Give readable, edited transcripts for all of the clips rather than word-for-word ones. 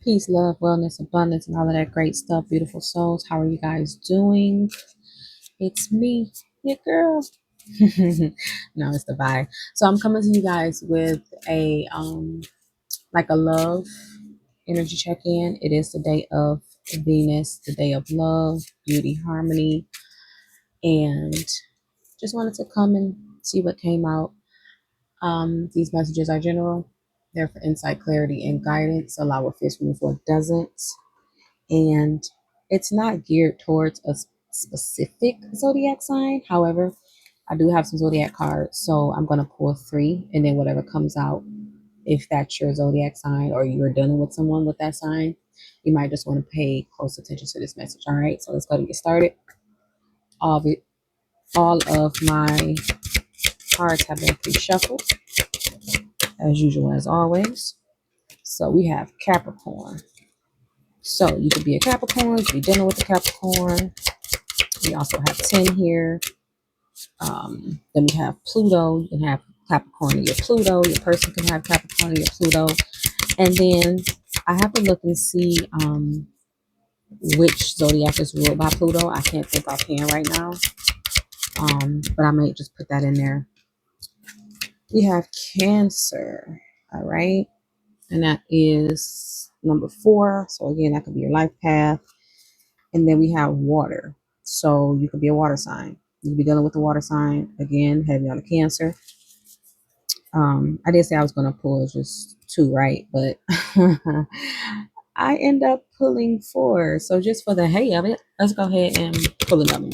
Peace, love, wellness, abundance, and all of that great stuff. Beautiful souls. How are you guys doing? It's me, your girl. No, it's the vibe. So I'm coming to you guys with a like a love energy check-in. It is the day of Venus, the day of love, beauty, harmony, and just wanted to come and see what came out. These messages are general. They're for insight, clarity, and guidance. Allow what fits from what doesn't. And it's not geared towards a specific zodiac sign. However, I do have some zodiac cards, so I'm going to pull three, and then whatever comes out, if that's your zodiac sign or you're dealing with someone with that sign, you might just want to pay close attention to this message. All right, so let's go to get started. All of it, all of my cards have been pre-shuffled as usual, as always. So we have Capricorn. So you could be a Capricorn, you could be dealing with a Capricorn. We also have 10 here. Then we have Pluto. You can have Capricorn or your Pluto. Your person can have Capricorn or your Pluto. And then I have to look and see which zodiac is ruled by Pluto. I can't think offhand right now. But I might just put that in there. We have Cancer. All right. And that is number 4. So again, that could be your life path. And then we have water. So you could be a water sign. You could be dealing with the water sign. Again, heavy on the Cancer. I did say I was going to pull just 2, right? But I end up pulling 4. So just for the hey of it, let's go ahead and pull another one.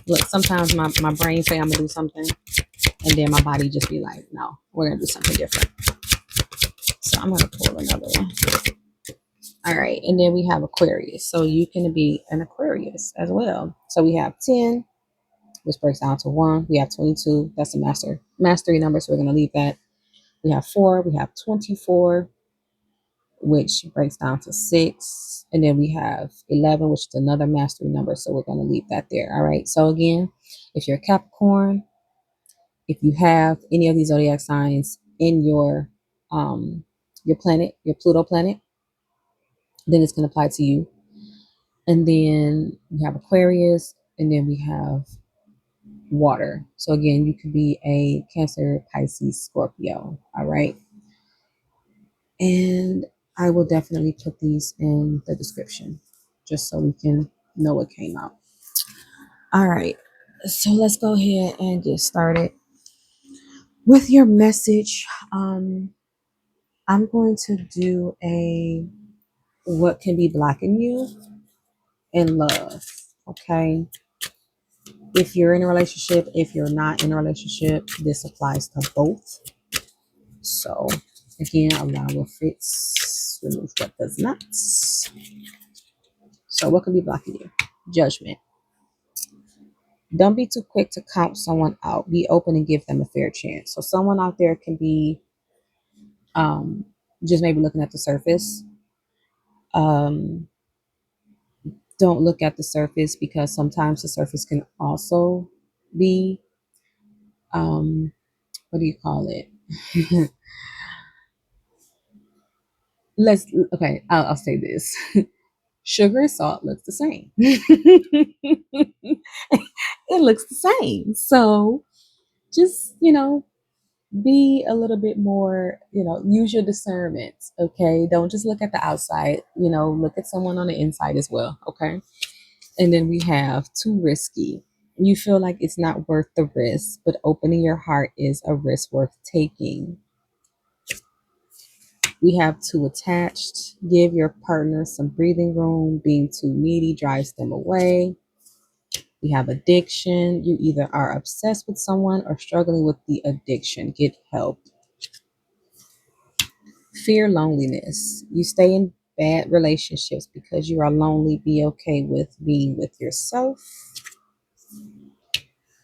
Look, sometimes my brain say I'm going to do something, and then my body just be like, no, we're going to do something different. So I'm going to pull another one. All right. And then we have Aquarius. So you can be an Aquarius as well. So we have 10, which breaks down to 1. We have 22. That's a mastery number. So we're going to leave that. We have 4. We have 24, which breaks down to 6. And then we have 11, which is another mastery number. So we're going to leave that there. All right. So again, if you're a Capricorn, if you have any of these zodiac signs in your planet, your Pluto planet, then it's going to apply to you. And then we have Aquarius, and then we have water. So again, you could be a Cancer, Pisces, Scorpio. All right. And I will definitely put these in the description just so we can know what came out. All right. So let's go ahead and get started with your message. I'm going to do a what can be blocking you in love. Okay. If you're in a relationship, if you're not in a relationship, this applies to both. So again, allow what fits, remove what does not. So what can be blocking you? Judgment. Don't be too quick to count someone out. Be open and give them a fair chance. So someone out there can be just maybe looking at the surface. Don't look at the surface, because sometimes the surface can also be what do you call it? I'll say this. Sugar and salt looks the same. It looks the same. So just, be a little bit more, use your discernment. Okay. Don't just look at the outside, look at someone on the inside as well. Okay. And then we have too risky. You feel like it's not worth the risk, but opening your heart is a risk worth taking. We have too attached. Give your partner some breathing room. Being too needy drives them away. We have addiction. You either are obsessed with someone or struggling with the addiction. Get help. Fear loneliness. You stay in bad relationships because you are lonely. Be okay with being with yourself.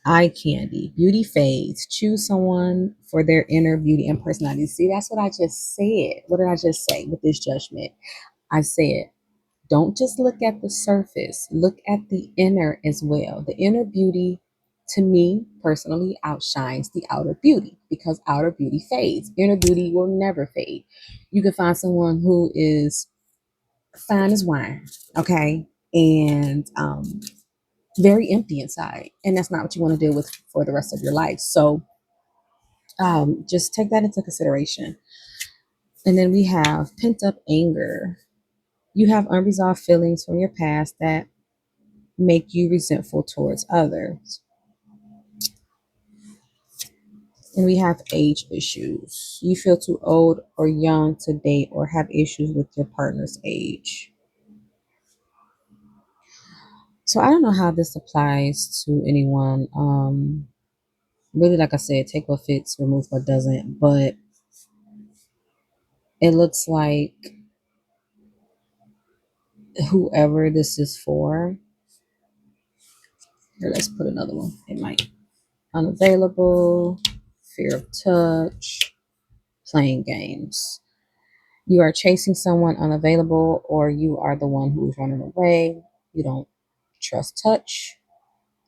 Eye candy. Beauty fades. Choose someone for their inner beauty and personality. See, that's what I just said. What did I just say with this judgment? I said, don't just look at the surface. Look at the inner as well. The inner beauty to me personally, outshines the outer beauty because outer beauty fades. Inner beauty will never fade. You can find someone who is fine as wine, okay, and very empty inside, and that's not what you want to deal with for the rest of your life. So just take that into consideration. And then we have pent up anger. You have unresolved feelings from your past that make you resentful towards others. And we have age issues. You feel too old or young to date or have issues with your partner's age. So I don't know how this applies to anyone. Really, like I said, take what fits, remove what doesn't. But it looks like whoever this is for, here, let's put another one. It might unavailable, fear of touch, playing games. You are chasing someone unavailable, or you are the one who is running away. You don't trust touch.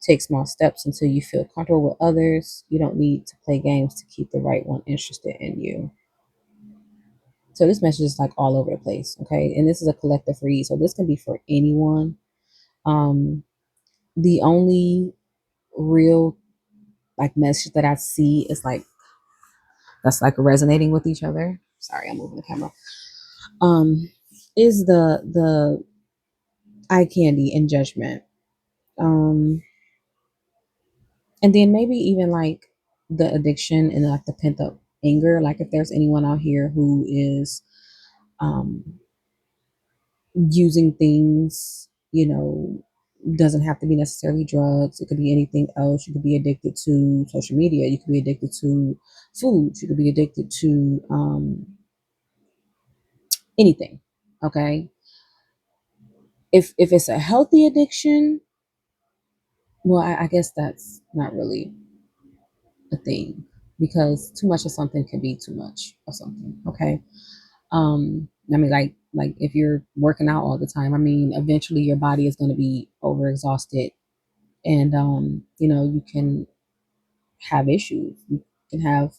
Take small steps until you feel comfortable with others. You don't need to play games to keep the right one interested in you. So this message is like all over the place, okay? And this is a collective read, so this can be for anyone. Um, the only real like message that I see is like that's like resonating with each other. Sorry, I'm moving the camera. Um, is the eye candy and judgment. Um, and then maybe even like the addiction and like the pent up anger. Like if there's anyone out here who is um using things, doesn't have to be necessarily drugs. It could be anything else. You could be addicted to social media. You could be addicted to food. You could be addicted to anything. Okay. If it's a healthy addiction, well, I guess that's not really a thing because too much of something can be too much of something. Okay. I mean, like if you're working out all the time, I mean, eventually your body is going to be overexhausted, and you can have issues. You can have.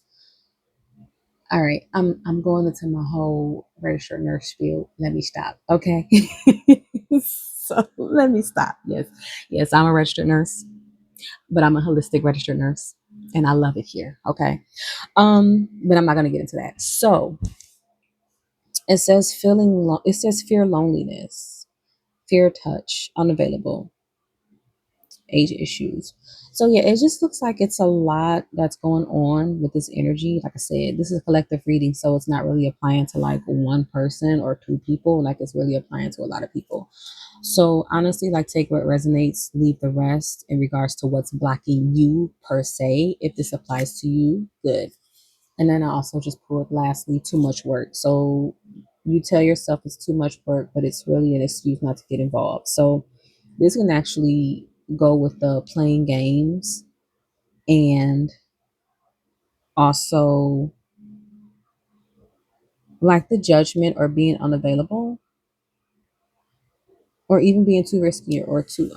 All right, I'm going into my whole registered nurse field. Let me stop. Okay. So let me stop. Yes, I'm a registered nurse, but I'm a holistic registered nurse, and I love it here. Okay. But I'm not gonna get into that. So it says it says fear loneliness, fear touch, unavailable, age issues. So yeah, it just looks like it's a lot that's going on with this energy. Like I said, this is a collective reading, so it's not really applying to like one person or two people. Like it's really applying to a lot of people. So honestly, like take what resonates, leave the rest in regards to what's blocking you per se. If this applies to you, good. And then I also just pulled lastly, too much work. So you tell yourself it's too much work, but it's really an excuse not to get involved. So this can actually go with the playing games and also like the judgment or being unavailable or even being too risky or too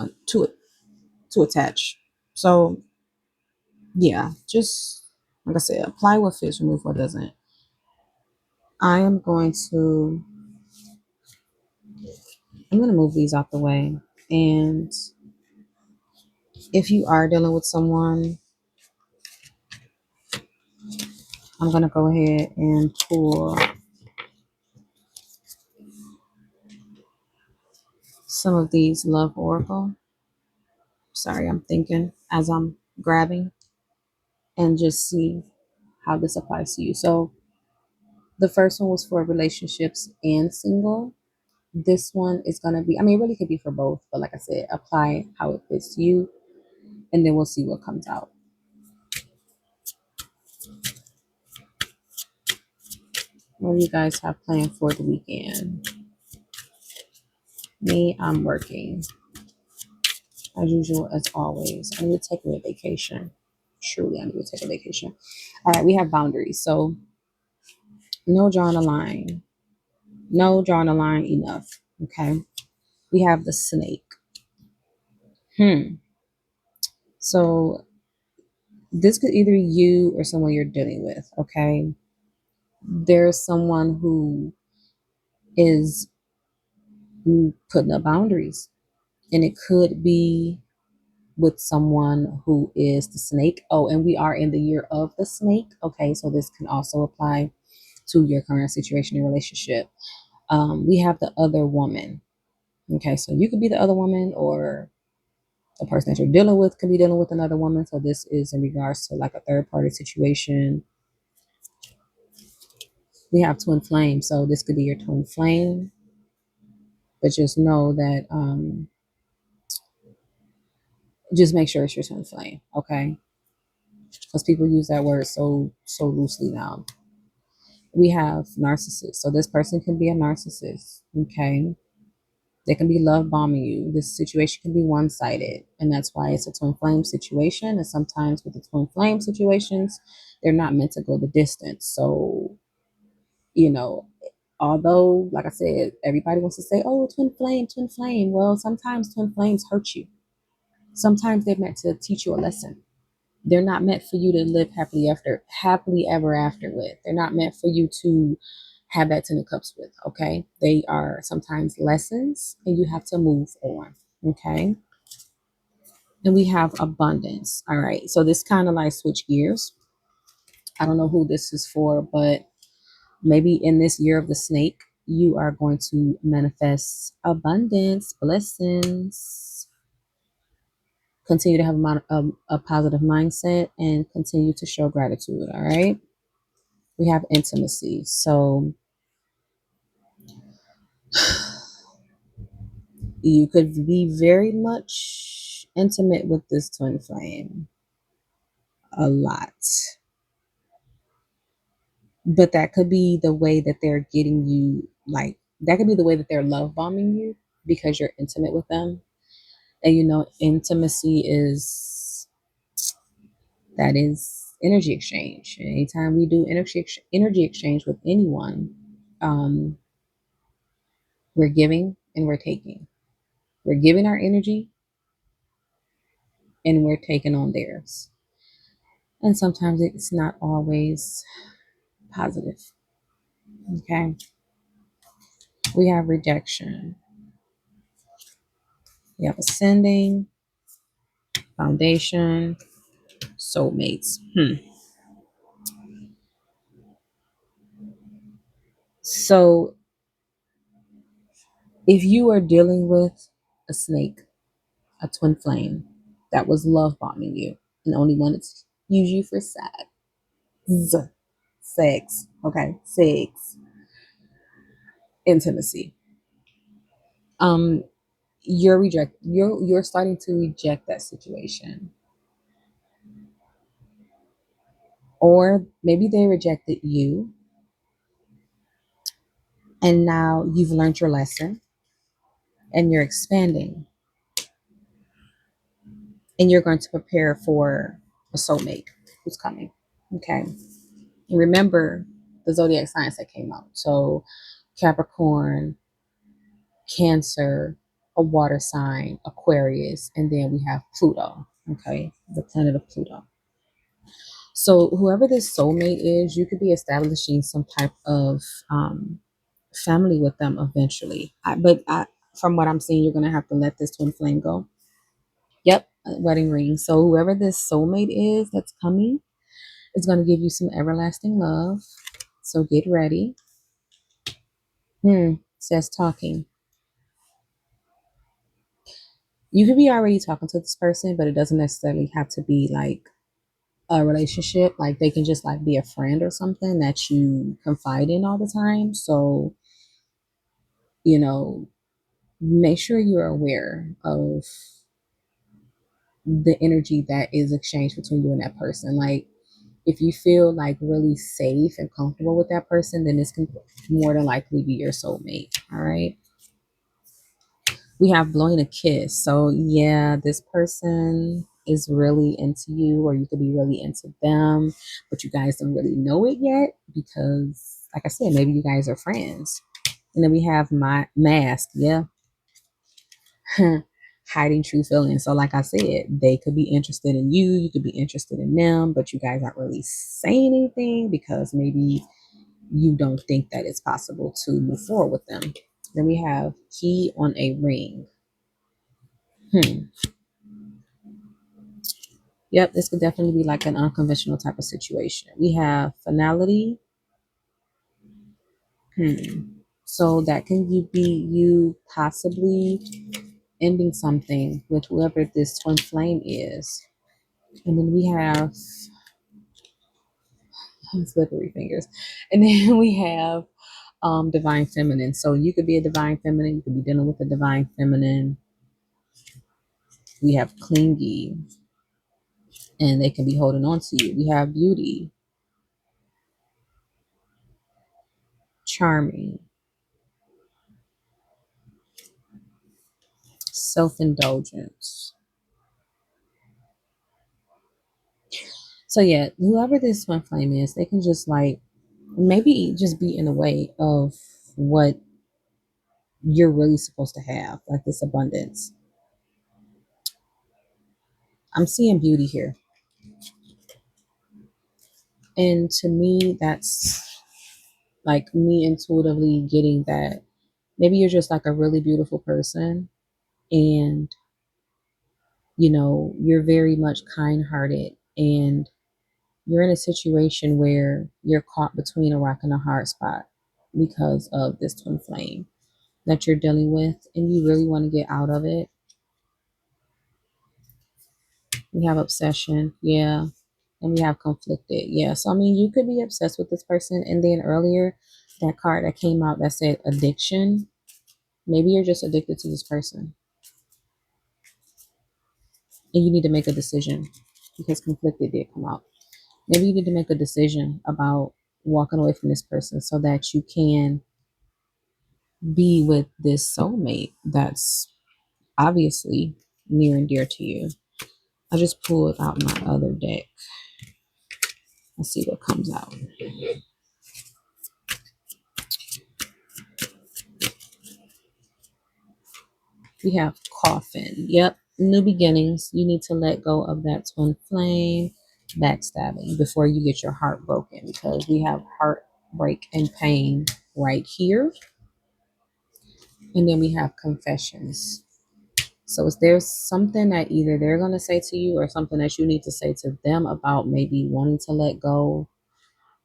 attached. So yeah, just like I said, apply what fits, remove what doesn't. I am going to I'm going to move these out the way. And if you are dealing with someone, I'm going to go ahead and pull some of these love oracle. Sorry, I'm thinking as I'm grabbing and just see how this applies to you. So the first one was for relationships and single. This one is going to be, I mean, it really could be for both, but like I said, apply how it fits you and then we'll see what comes out. What do you guys have planned for the weekend? Me, I'm working as usual, as always. I need to take a vacation. Truly, I need to take a vacation. All right, we have boundaries. So, no drawing a line. No drawing a line enough. Okay. We have the snake. So, This could either be you or someone you're dealing with, okay? There's someone who is putting up boundaries, and it could be with someone who is the snake. Oh, and we are in the year of the snake. Okay, so this can also apply to your current situation and relationship. We have the other woman. Okay, so you could be the other woman, or the person that you're dealing with could be dealing with another woman. So this is in regards to like a third party situation. We have twin flame, so this could be your twin flame, but just know that just make sure it's your twin flame, okay? Because people use that word so loosely now. We have narcissists, so this person can be a narcissist, okay? They can be love bombing you. This situation can be one sided, and that's why it's a twin flame situation. And sometimes with the twin flame situations, they're not meant to go the distance. So, you know, although, like I said, everybody wants to say, oh, twin flame, twin flame. Well, sometimes twin flames hurt you. Sometimes they're meant to teach you a lesson. They're not meant for you to live happily ever after with. They're not meant for you to have that 10 of cups with, okay? They are sometimes lessons and you have to move on, okay? And we have abundance. All right. So this kind of like switch gears. I don't know who this is for, but maybe in this year of the snake, you are going to manifest abundance, blessings, continue to have a positive mindset, and continue to show gratitude. All right. We have intimacy. So you could be very much intimate with this twin flame a lot. But that could be the way that they're getting you, like, that could be the way that they're love bombing you because you're intimate with them. And intimacy is energy exchange. And anytime we do energy exchange with anyone, um, we're giving and we're taking. We're giving our energy and we're taking on theirs. And sometimes it's not always positive. Okay. We have rejection. We have ascending, foundation, soulmates. So if you are dealing with a snake, a twin flame that was love bombing you and only wanted to use you for sex, okay, sex, intimacy, um, you're starting to reject that situation, or maybe they rejected you, and now you've learned your lesson, and you're expanding, and you're going to prepare for a soulmate who's coming. Okay. And remember the zodiac signs that came out. So Capricorn, Cancer, a water sign, Aquarius, and then we have Pluto. Okay. The planet of Pluto. So whoever this soulmate is, you could be establishing some type of family with them eventually. From what I'm seeing, you're going to have to let this twin flame go. Yep. A wedding ring. So whoever this soulmate is that's coming is going to give you some everlasting love. So get ready. Says talking. You could be already talking to this person, but it doesn't necessarily have to be like a relationship. Like they can just like be a friend or something that you confide in all the time. So, you know, make sure you're aware of the energy that is exchanged between you and that person. Like if you feel like really safe and comfortable with that person, then this can more than likely be your soulmate. All right. We have blowing a kiss. So yeah, this person is really into you, or you could be really into them, but you guys don't really know it yet because, like I said, maybe you guys are friends. And then we have my mask. Yeah. hiding true feelings. So like I said, they could be interested in you, you could be interested in them, but you guys aren't really saying anything because maybe you don't think that it's possible to move forward with them. Then we have key on a ring. Yep, this could definitely be like an unconventional type of situation. We have finality. So that can be you possibly ending something with whoever this twin flame is. And then we have slippery fingers. And then we have divine feminine. So you could be a divine feminine, you could be dealing with a divine feminine. We have clingy, and they can be holding on to you. We have beauty, charming, self-indulgence. So yeah, whoever this twin flame is, they can just like maybe just be in the way of what you're really supposed to have, like this abundance. I'm seeing beauty here. And to me, that's like me intuitively getting that maybe you're just like a really beautiful person, and you're very much kind-hearted, and you're in a situation where you're caught between a rock and a hard spot because of this twin flame that you're dealing with, and you really want to get out of it. We have obsession, yeah, and we have conflicted, yeah. So I mean, you could be obsessed with this person, and then earlier that card that came out that said addiction, maybe you're just addicted to this person and you need to make a decision, because conflicted did come out. Maybe you need to make a decision about walking away from this person so that you can be with this soulmate that's obviously near and dear to you. I just pulled out my other deck. Let's see what comes out. We have coffin. Yep. New beginnings. You need to let go of that twin flame backstabbing before you get your heart broken, because we have heartbreak and pain right here. And then we have confessions. So is there something that either they're going to say to you or something that you need to say to them about maybe wanting to let go?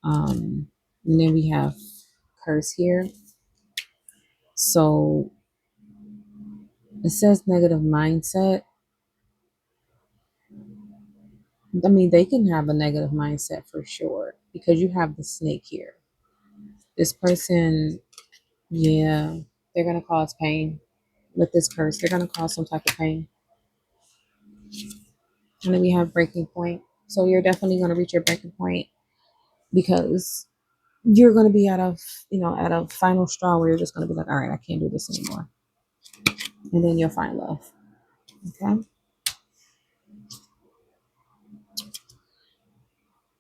And then we have curse here. So it says negative mindset. I mean, they can have a negative mindset for sure because you have the snake here. This person, yeah, they're going to cause pain with this curse. They're going to cause some type of pain. And then we have breaking point. So you're definitely going to reach your breaking point because you're going to be at a final straw where you're just going to be like, all right, I can't do this anymore. And then you'll find love. Okay.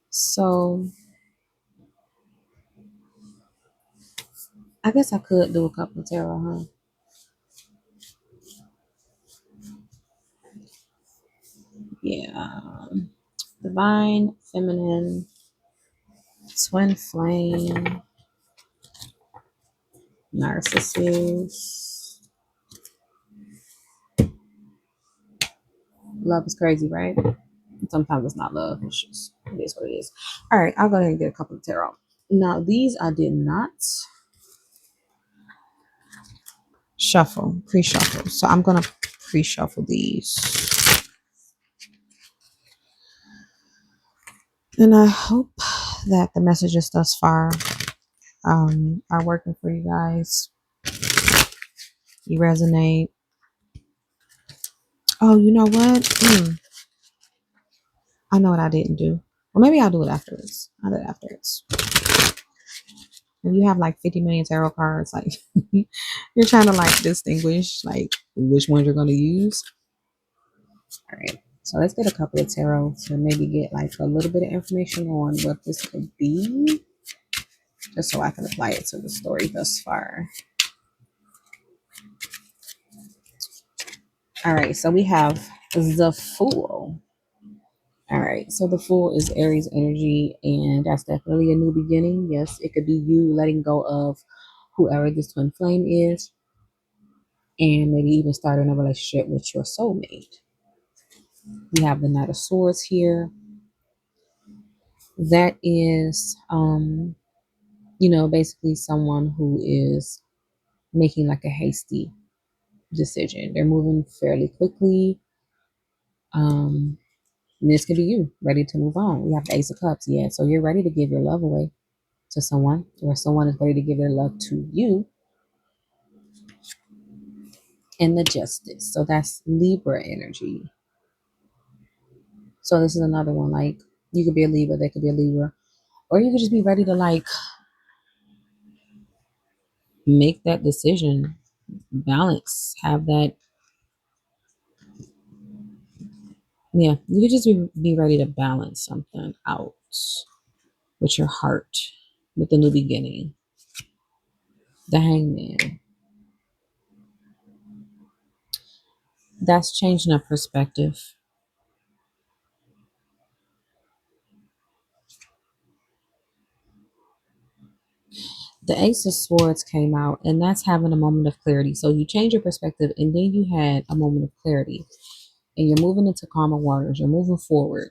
So I guess I could do a couple of tarot, huh? Yeah. Divine, feminine, twin flame, narcissist. Love is crazy, right? Sometimes it's not love. It's just, it is what it is. All right, I'll go ahead and get a couple of tarot. Now, these I did not shuffle, pre-shuffle. So I'm going to pre-shuffle these. And I hope that the messages thus far are working for you guys. You resonate. Oh, you know what? I know what I didn't do. Well, maybe I'll do it afterwards. I'll do it afterwards. If you have like 50 million tarot cards, like you're trying to like distinguish like which ones you're going to use. All right. So let's get a couple of tarot to maybe get like a little bit of information on what this could be, just so I can apply it to the story thus far. All right, so we have the Fool. All right, so the Fool is Aries energy, and that's definitely a new beginning. Yes, it could be you letting go of whoever this twin flame is, and maybe even starting a relationship with your soulmate. We have the Knight of Swords here. That is, basically someone who is making like a hasty decision. They're moving fairly quickly. Um, and this could be you, ready to move on. We have the Ace of Cups, yeah. So you're ready to give your love away to someone, or someone is ready to give their love to you. And the Justice. So that's Libra energy. So this is another one. Like, you could be a Libra, they could be a Libra, or you could just be ready to like make that decision, balance, have that. Yeah, you could just be ready to balance something out with your heart, with the new beginning. The Hangman. That's changing a perspective. The Ace of Swords came out, and that's having a moment of clarity. So you change your perspective, and then you had a moment of clarity, and you're moving into calmer waters. You're moving forward.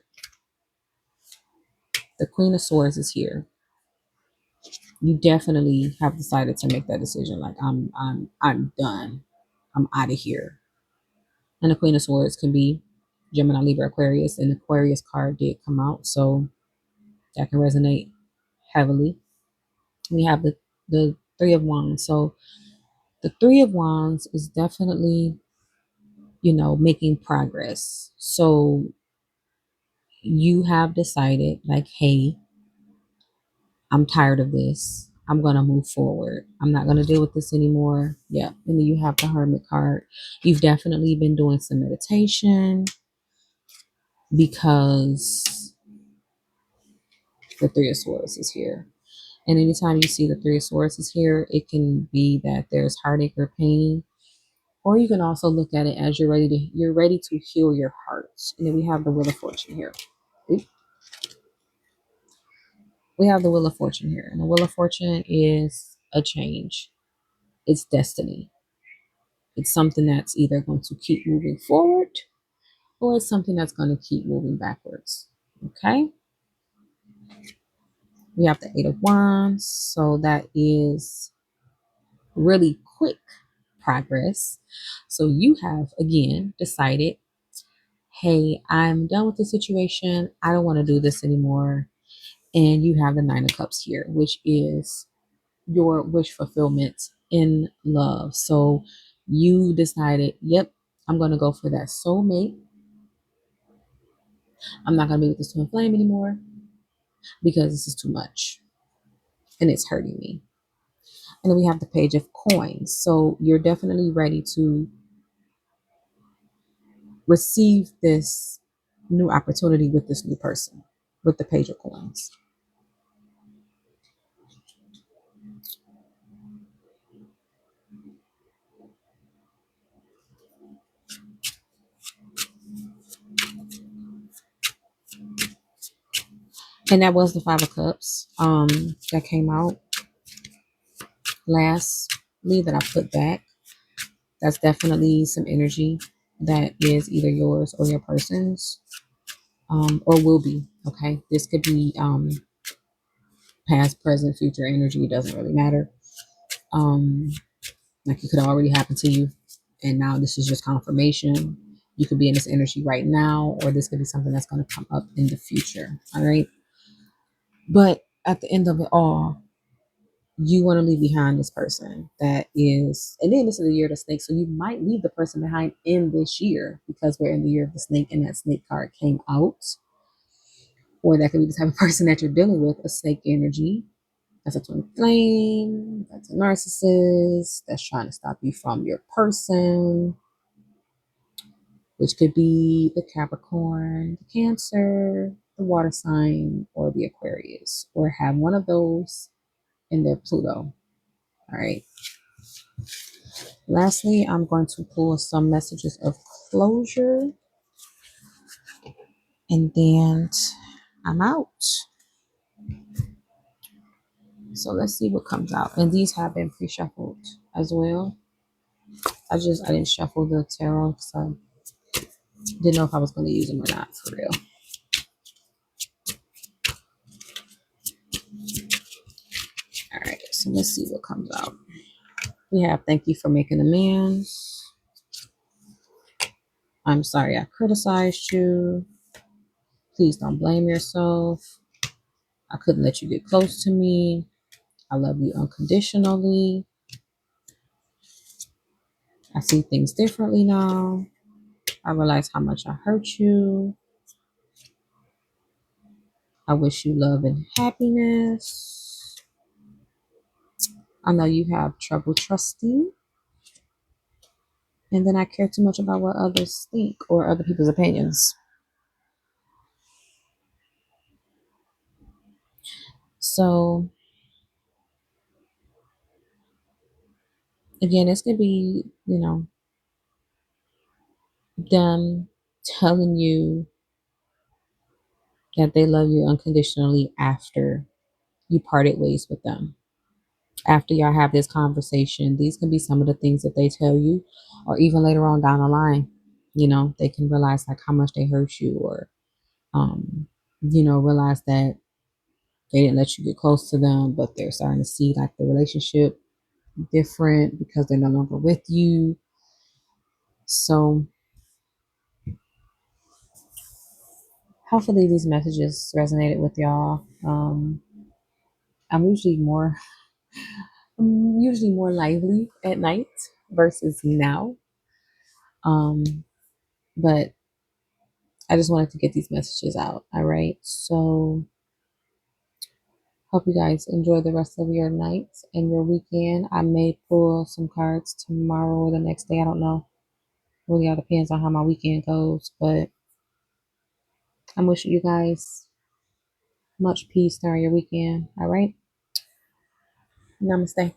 The Queen of Swords is here. You definitely have decided to make that decision. Like, I'm done. I'm out of here. And the Queen of Swords can be Gemini, Libra, Aquarius, and the Aquarius card did come out, so that can resonate heavily. We have the Three of Wands. So the Three of Wands is definitely, making progress. So you have decided, like, hey, I'm tired of this. I'm going to move forward. I'm not going to deal with this anymore. Yeah. And then you have the Hermit card. You've definitely been doing some meditation because the Three of Swords is here. And anytime you see the Three of Swords is here, it can be that there's heartache or pain. Or you can also look at it as you're ready to heal your heart. And then we have the Wheel of Fortune here. We have the Wheel of Fortune here. And the Wheel of Fortune is a change. It's destiny. It's something that's either going to keep moving forward or it's something that's going to keep moving backwards. Okay. We have the Eight of Wands. So that is really quick progress. So you have again decided, hey, I'm done with the situation. I don't want to do this anymore. And you have the Nine of Cups here, which is your wish fulfillment in love. So you decided, yep, I'm going to go for that soulmate. I'm not going to be with this twin flame anymore because this is too much and it's hurting me. And then we have the Page of Coins. So you're definitely ready to receive this new opportunity with this new person, with the Page of Coins. And that was the Five of Cups that came out lastly that I put back. That's definitely some energy that is either yours or your person's, or will be. Okay, this could be past, present, future energy. It doesn't really matter. Um, like, it could already happen to you, and now this is just confirmation. You could be in this energy right now, or this could be something that's going to come up in the future. All right, but at the end of it all, you want to leave behind this person that is, and then this is the year of the snake, so you might leave the person behind in this year because we're in the year of the snake and that snake card came out. Or that could be the type of person that you're dealing with, a snake energy. That's a twin flame, that's a narcissist that's trying to stop you from your person, which could be the Capricorn, the Cancer, the water sign, or the Aquarius, or have one of those in their Pluto. All right. Lastly, I'm going to pull some messages of closure. And then I'm out. So let's see what comes out. And these have been pre-shuffled as well. I didn't shuffle the tarot because I didn't know if I was going to use them or not for real. All right, so let's see what comes out. We have thank you for making amends. I'm sorry I criticized you. Please don't blame yourself. I couldn't let you get close to me. I love you unconditionally. I see things differently now. I realize how much I hurt you. I wish you love and happiness. I know you have trouble trusting. And then I care too much about what others think or other people's opinions. So, again, it's going to be, them telling you that they love you unconditionally after you parted ways with them. After y'all have this conversation, these can be some of the things that they tell you, or even later on down the line, they can realize like how much they hurt you, or, realize that they didn't let you get close to them, but they're starting to see like the relationship different because they're no longer with you. So hopefully these messages resonated with y'all. I'm usually more lively at night versus now. But I just wanted to get these messages out. All right. So hope you guys enjoy the rest of your night and your weekend. I may pull some cards tomorrow or the next day. I don't know. Really all depends on how my weekend goes. But I'm wishing you guys much peace during your weekend. All right. Namaste.